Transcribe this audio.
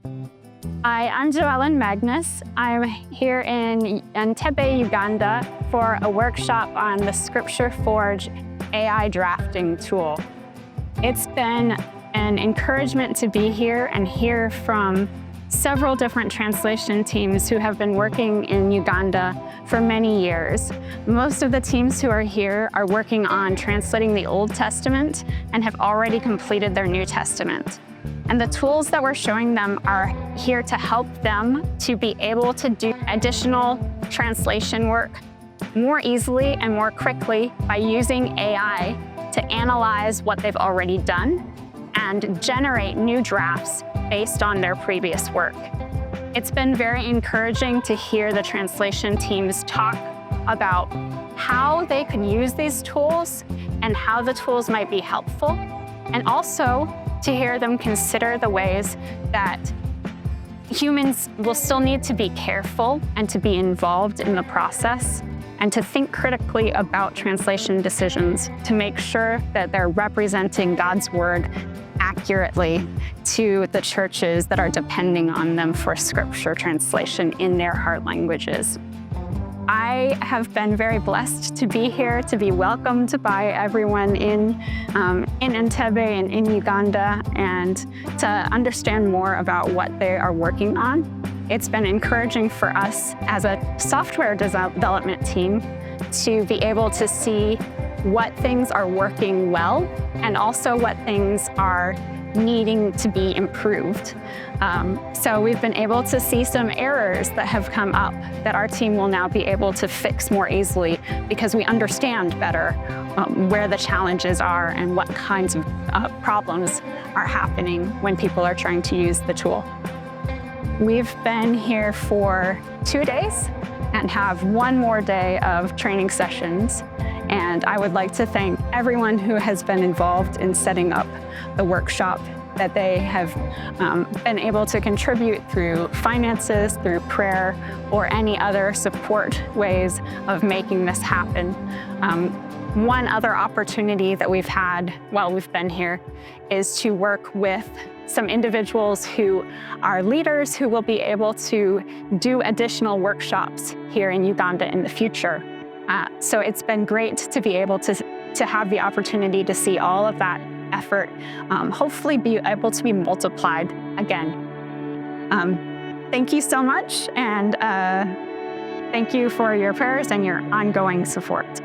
Hi, I'm Joellen Magnus. I'm here in Entebbe, Uganda for a workshop on the Scripture Forge AI drafting tool. It's been an encouragement to be here and hear from several different translation teams who have been working in Uganda for many years. Most of the teams who are here are working on translating the Old Testament and have already completed their New Testament. And the tools that we're showing them are here to help them to be able to do additional translation work more easily and more quickly by using AI to analyze what they've already done and generate new drafts based on their previous work. It's been very encouraging to hear the translation teams talk about how they could use these tools and how the tools might be helpful, and also to hear them consider the ways that humans will still need to be careful and to be involved in the process and to think critically about translation decisions to make sure that they're representing God's word accurately to the churches that are depending on them for scripture translation in their heart languages. I have been very blessed to be here, to be welcomed by everyone in Entebbe and in Uganda, and to understand more about what they are working on. It's been encouraging for us as a software development team to be able to see what things are working well and also what things are needing to be improved. So we've been able to see some errors that have come up that our team will now be able to fix more easily because we understand better where the challenges are and what kinds of problems are happening when people are trying to use the tool. We've been here for 2 days and have one more day of training sessions. And I would like to thank everyone who has been involved in setting up the workshop, that they have been able to contribute through finances, through prayer, or any other support ways of making this happen. One other opportunity that we've had while we've been here is to work with some individuals who are leaders who will be able to do additional workshops here in Uganda in the future. So it's been great to be able to have the opportunity to see all of that effort hopefully be able to be multiplied again. Thank you so much, and thank you for your prayers and your ongoing support.